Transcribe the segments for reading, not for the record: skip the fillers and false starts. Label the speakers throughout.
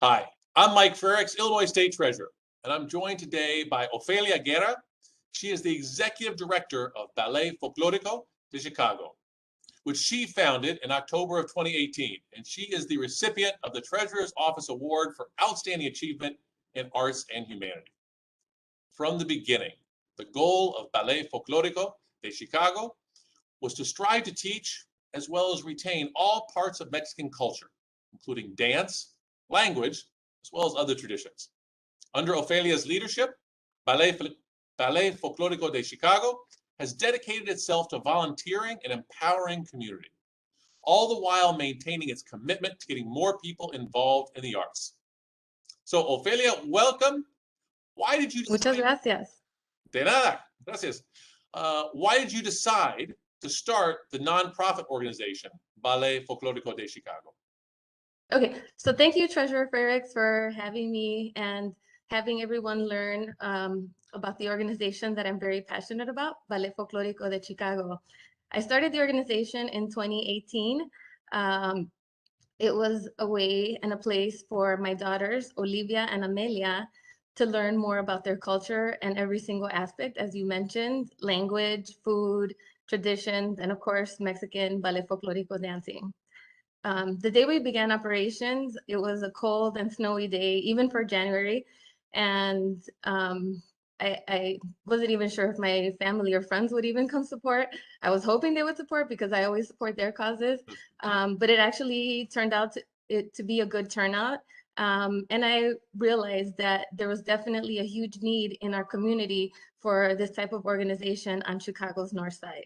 Speaker 1: Hi, I'm Mike Frericks, Illinois State Treasurer, and I'm joined today by Ofelia Guerra. She is the Executive Director of Ballet Folklorico de Chicago, which she founded in October of 2018, and she is the recipient of the Treasurer's Office Award for Outstanding Achievement in Arts and Humanity. From the beginning, the goal of Ballet Folklorico de Chicago was to strive to teach as well as retain all parts of Mexican culture, including dance, language, as well as other traditions. Under Ofelia's leadership, Ballet Folklorico de Chicago has dedicated itself to volunteering and empowering community, all the while maintaining its commitment to getting more people involved in the arts. So, Ofelia, welcome. Why did you
Speaker 2: Muchas
Speaker 1: decide?
Speaker 2: gracias.
Speaker 1: De nada, gracias. Why did you decide to start the nonprofit organization, Ballet Folklorico de Chicago?
Speaker 2: Okay, so thank you, Treasurer Frericks, for having me and having everyone learn about the organization that I'm very passionate about, Ballet Folklorico de Chicago. I started the organization in 2018. It was a way and a place for my daughters, Olivia and Amelia, to learn more about their culture and every single aspect, as you mentioned, language, food, traditions, and of course, Mexican Ballet Folklorico dancing. The day we began operations, it was a cold and snowy day, even for January. And I wasn't even sure if my family or friends would even come support. I was hoping they would support because I always support their causes. But it actually turned out to be a good turnout. And I realized that there was definitely a huge need in our community for this type of organization on Chicago's North Side.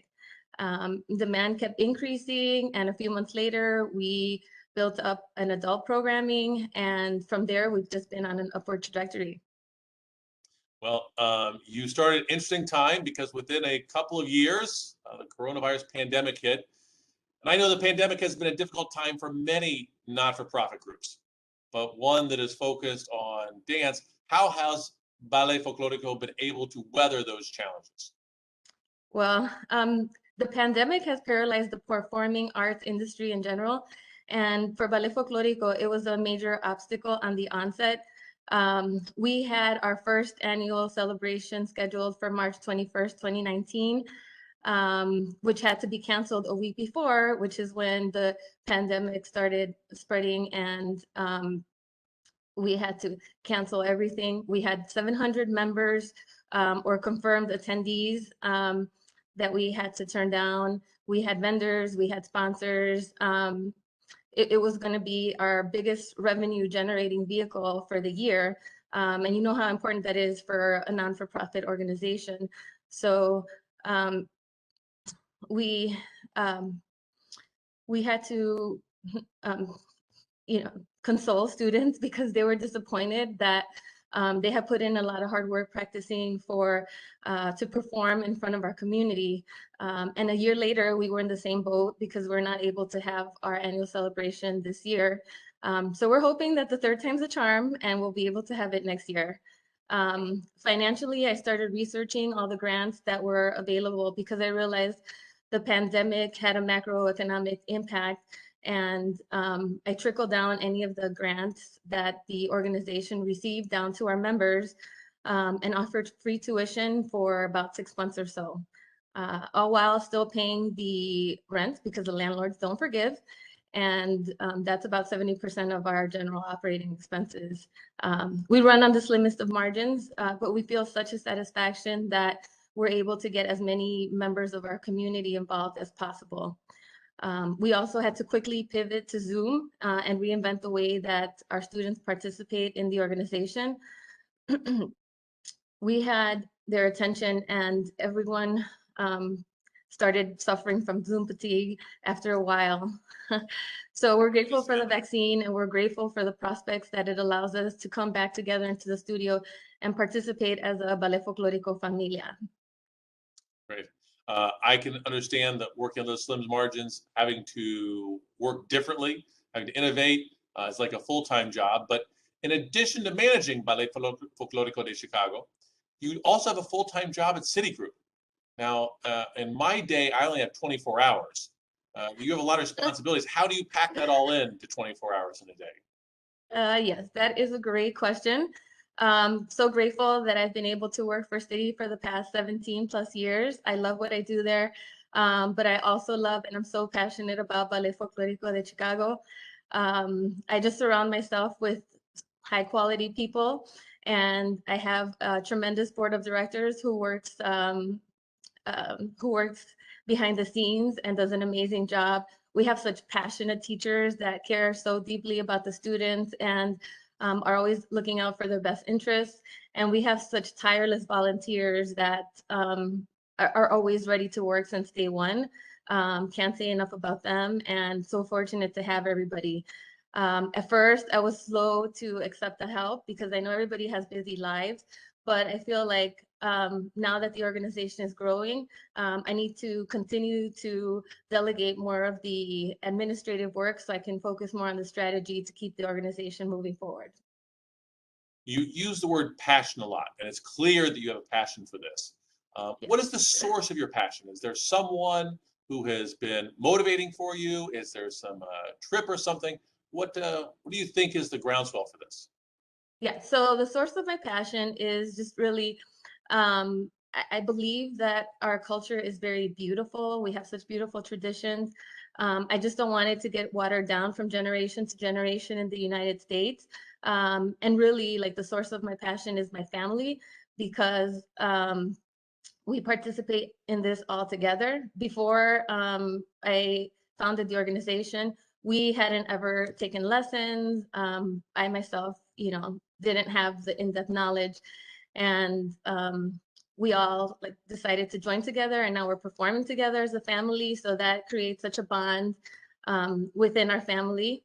Speaker 2: Demand kept increasing, and a few months later, we built up an adult programming, and from there, we've just been on an upward trajectory.
Speaker 1: Well, you started an interesting time because within a couple of years, the coronavirus pandemic hit. And I know the pandemic has been a difficult time for many not-for-profit groups, but one that is focused on dance. How has Ballet Folklorico been able to weather those challenges?
Speaker 2: Well, the pandemic has paralyzed the performing arts industry in general. And for Ballet Folklorico, it was a major obstacle on the onset. We had our first annual celebration scheduled for March 21st, 2019, which had to be canceled a week before, which is when the pandemic started spreading, and we had to cancel everything. We had 700 members or confirmed attendees that we had to turn down. We had vendors, we had sponsors. It was going to be our biggest revenue generating vehicle for the year. And you know how important that is for a non-for-profit organization. So we had to, console students because they were disappointed that they had put in a lot of hard work practicing to perform in front of our community. And a year later, we were in the same boat because we're not able to have our annual celebration this year. So we're hoping that the third time's a charm and we'll be able to have it next year. Financially, I started researching all the grants that were available because I realized the pandemic had a macroeconomic impact, and I trickled down any of the grants that the organization received down to our members and offered free tuition for about 6 months or so, all while still paying the rent because the landlords don't forgive. And that's about 70% of our general operating expenses. We run on the slimmest of margins, but we feel such a satisfaction that we're able to get as many members of our community involved as possible. We also had to quickly pivot to Zoom and reinvent the way that our students participate in the organization. We had their attention, and everyone started suffering from Zoom fatigue after a while. So we're grateful for the vaccine, and we're grateful for the prospects that it allows us to come back together into the studio and participate as a Ballet Folklorico familia.
Speaker 1: Great. I can understand that working on those slim margins, having to work differently, having to innovate, is like a full-time job. But in addition to managing Ballet Folklorico de Chicago, you also have a full-time job at Citigroup. Now, in my day, I only have 24 hours. You have a lot of responsibilities. How do you pack that all in to 24 hours in a day?
Speaker 2: Yes, that is a great question. So grateful that I've been able to work for City for the past 17 plus years. I love what I do there. But I also love and I'm so passionate about Ballet Folklorico de Chicago. I just surround myself with high quality people, and I have a tremendous board of directors who works behind the scenes and does an amazing job. We have such passionate teachers that care so deeply about the students and are always looking out for their best interests. And we have such tireless volunteers that are always ready to work since day one. Can't say enough about them, and so fortunate to have everybody. At first, I was slow to accept the help because I know everybody has busy lives, but I feel like now that the organization is growing, I need to continue to delegate more of the administrative work so I can focus more on the strategy to keep the organization moving forward.
Speaker 1: You use the word passion a lot, and it's clear that you have a passion for this.
Speaker 2: Yes.
Speaker 1: What is the source of your passion? Is there someone who has been motivating for you? Is there some trip or something? What do you think is the groundswell for this?
Speaker 2: Yeah, so the source of my passion is just really, I believe that our culture is very beautiful. We have such beautiful traditions. I just don't want it to get watered down from generation to generation in the United States. And really, like the source of my passion is my family because we participate in this all together. Before I founded the organization, we hadn't ever taken lessons. I myself, didn't have the in-depth knowledge, and we all like decided to join together, and now we're performing together as a family. So that creates such a bond within our family.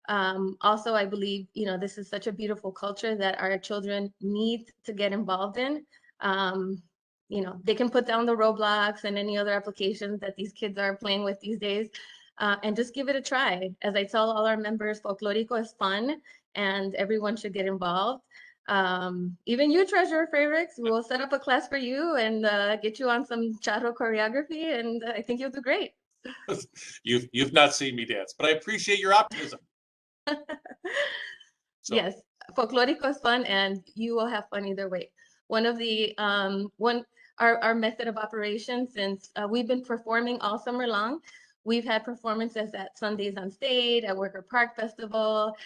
Speaker 2: Also, I believe, this is such a beautiful culture that our children need to get involved in. Um, they can put down the Roblox and any other applications that these kids are playing with these days, and just give it a try. As I tell all our members, Folklorico is fun and everyone should get involved. Even you, Treasurer Favorix, we'll set up a class for you and get you on some charro choreography, and I think you'll do great.
Speaker 1: You've not seen me dance, but I appreciate your optimism. So.
Speaker 2: Yes, Folklorico is fun and you will have fun either way. One of the our method of operation, since we've been performing all summer long, we've had performances at Sundays on Stage, at Worker Park Festival.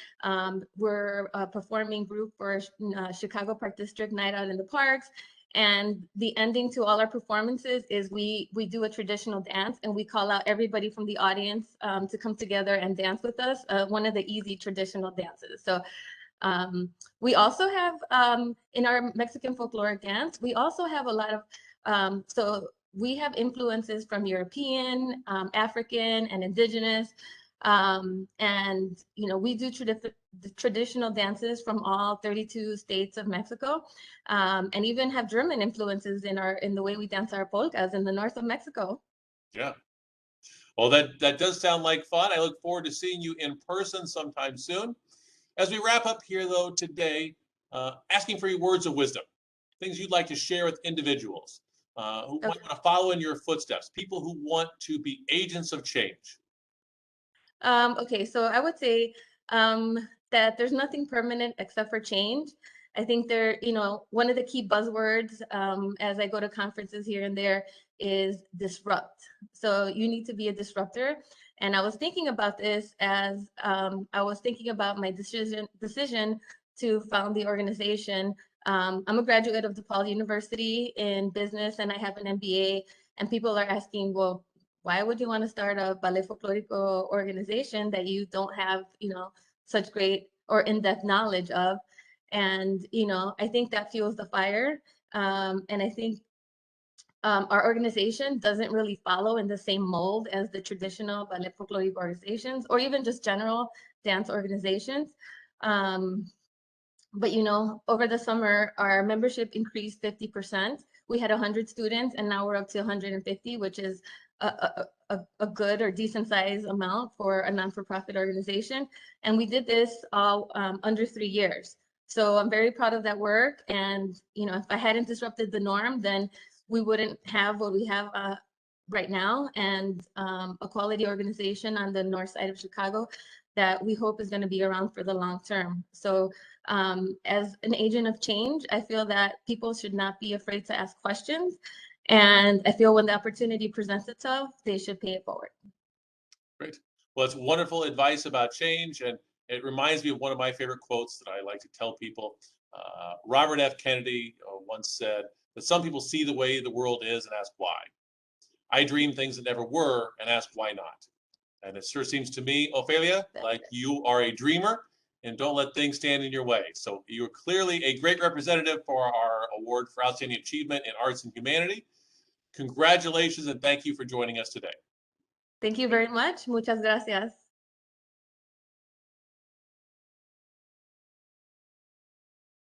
Speaker 2: We're a performing group for Chicago Park District Night Out in the Parks. And the ending to all our performances is we do a traditional dance, and we call out everybody from the audience to come together and dance with us, one of the easy traditional dances. So we also have, in our Mexican folkloric dance, we also have a lot of, so we have influences from European, African, and indigenous. And, we do traditional dances from all 32 states of Mexico, and even have German influences in the way we dance our polkas in the north of Mexico.
Speaker 1: Yeah. Well, that does sound like fun. I look forward to seeing you in person sometime soon. As we wrap up here, though, today, asking for your words of wisdom, things you'd like to share with individuals who might want to follow in your footsteps, people who want to be agents of change.
Speaker 2: Okay, so I would say that there's nothing permanent except for change. I think one of the key buzzwords as I go to conferences here and there is disrupt. So you need to be a disruptor. And I was thinking about this as I was thinking about my decision to found the organization. I'm a graduate of DePaul University in business, and I have an MBA. And people are asking, well, why would you want to start a Ballet Folklorico organization that you don't have, such great or in-depth knowledge of? And, I think that fuels the fire. And I think our organization doesn't really follow in the same mold as the traditional Ballet Folklorico organizations, or even just general dance organizations. But over the summer, our membership increased 50%. We had 100 students, and now we're up to 150, which is a good or decent size amount for a non-for-profit organization. And we did this all under 3 years. So I'm very proud of that work. And if I hadn't disrupted the norm, then we wouldn't have what we have right now, and a quality organization on the north side of Chicago that we hope is going to be around for the long term. So as an agent of change, I feel that people should not be afraid to ask questions. And I feel when the opportunity presents itself, they should pay it forward.
Speaker 1: Great. Well, it's wonderful advice about change, and it reminds me of one of my favorite quotes that I like to tell people. Robert F. Kennedy once said that some people see the way the world is and ask why. I dream things that never were and ask why not. And it sure seems to me, Ofelia, like you are a dreamer and don't let things stand in your way. So you're clearly a great representative for our award for outstanding achievement in arts and humanity. Congratulations and thank you for joining us today.
Speaker 2: Thank you very much. Muchas gracias.